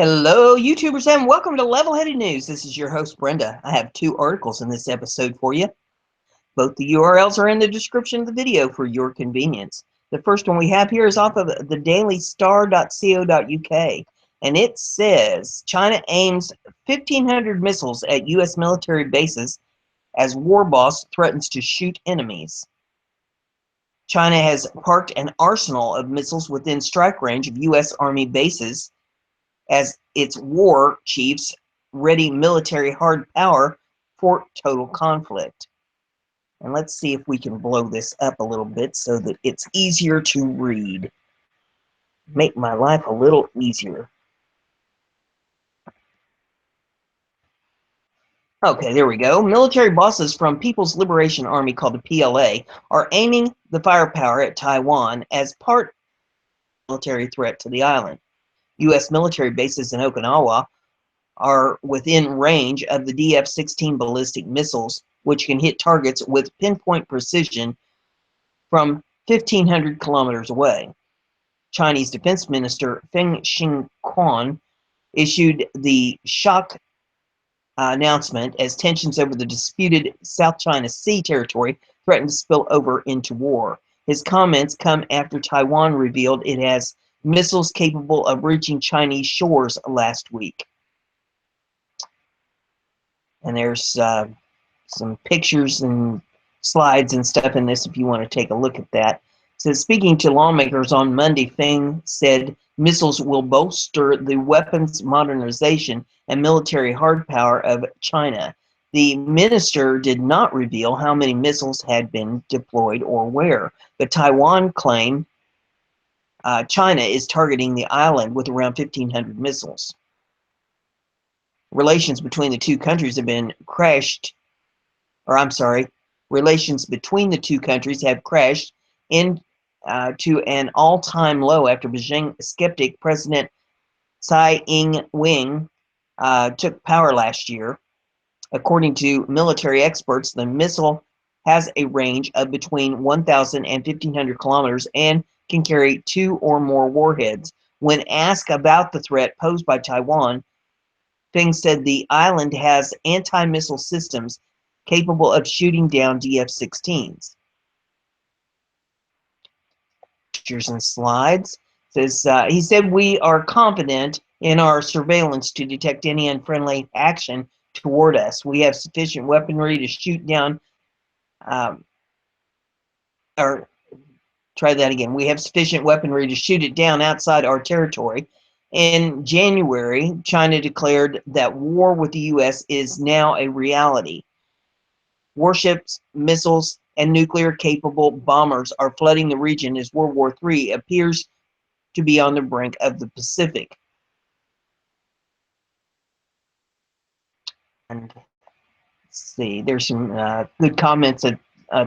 Hello, YouTubers, and welcome to Level-Headed News. This is your host, Brenda. I have two articles in this episode for you. Both the URLs are in the description of the video for your convenience. The first one we have here is off of thedailystar.co.uk, and it says, China aims 1,500 missiles at U.S. military bases as war boss threatens to shoot enemies. China has parked an arsenal of missiles within strike range of U.S. Army bases as its war chiefs ready military hard power for total conflict. And let's see if we can blow this up a little bit so that it's easier to read. Make my life a little easier. Okay, there we go. Military bosses from People's Liberation Army, called the PLA, are aiming the firepower at Taiwan as part of the military threat to the island. U.S. military bases in Okinawa are within range of the DF-16 ballistic missiles, which can hit targets with pinpoint precision from 1,500 kilometers away. Chinese Defense Minister Feng Xingquan issued the shock announcement as tensions over the disputed South China Sea territory threatened to spill over into war. His comments come after Taiwan revealed it has missiles capable of reaching Chinese shores last week. And there's some pictures and slides and stuff in this if you want to take a look at that. It says, speaking to lawmakers on Monday, Feng said missiles will bolster the weapons modernization and military hard power of China. The minister did not reveal how many missiles had been deployed or where, but Taiwan claimed China is targeting the island with around 1,500 missiles. Relations between the two countries have been relations between the two countries have crashed to an all-time low after Beijing skeptic President Tsai Ing-wen took power last year. According to military experts, the missile has a range of between 1,000 and 1,500 kilometers and can carry 2 or more warheads. When asked about the threat posed by Taiwan, Feng said the island has anti-missile systems capable of shooting down DF-16s. Pictures and slides. Says he said, we are confident in our surveillance to detect any unfriendly action toward us. We have sufficient weaponry to shoot down, or try that again. We have sufficient weaponry to shoot it down outside our territory. In January, China declared that war with the U.S. is now a reality. Warships, missiles, and nuclear-capable bombers are flooding the region as World War III appears to be on the brink of the Pacific. And let's see, there's some good comments at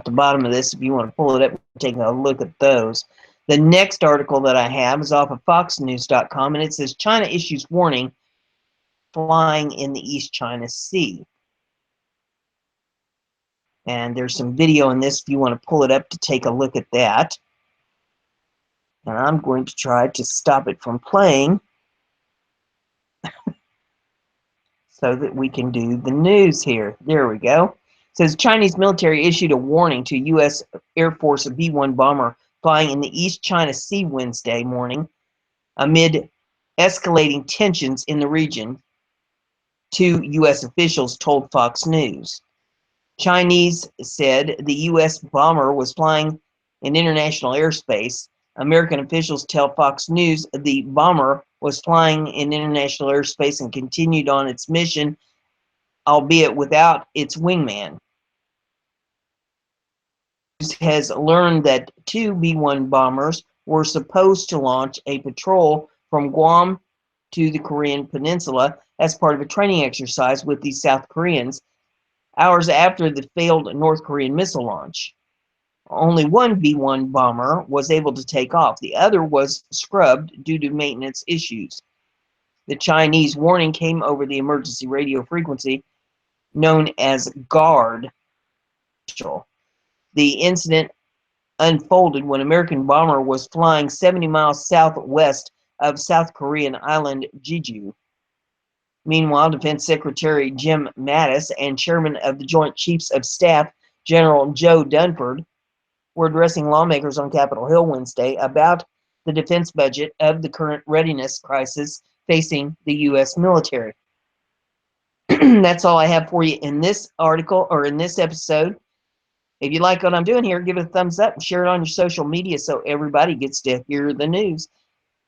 the bottom of this if you want to pull it up and take a look at those. The next article that I have is off of foxnews.com, and it says China issues warning flying in the East China Sea. And there's some video in this if you want to pull it up to take a look at that. And I'm going to try to stop it from playing so that we can do the news here. There we go. It says Chinese military issued a warning to U.S. Air Force B-1 bomber flying in the East China Sea Wednesday morning amid escalating tensions in the region, two U.S. officials told Fox News. Chinese said the U.S. bomber was flying in international airspace. American officials tell Fox News the bomber was flying in international airspace and continued on its mission, albeit without its wingman. Has learned that two B-1 bombers were supposed to launch a patrol from Guam to the Korean Peninsula as part of a training exercise with the South Koreans, hours after the failed North Korean missile launch. Only one B-1 bomber was able to take off. The other was scrubbed due to maintenance issues. The Chinese warning came over the emergency radio frequency known as GUARD. The incident unfolded when an American bomber was flying 70 miles southwest of South Korean island Jeju. Meanwhile, Defense Secretary Jim Mattis and Chairman of the Joint Chiefs of Staff, General Joe Dunford, were addressing lawmakers on Capitol Hill Wednesday about the defense budget of the current readiness crisis facing the U.S. military. That's all I have for you in this article or in this episode. If you like what I'm doing here, give it a thumbs up and share it on your social media so everybody gets to hear the news.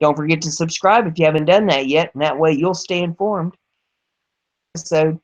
Don't forget to subscribe if you haven't done that yet, and that way you'll stay informed. So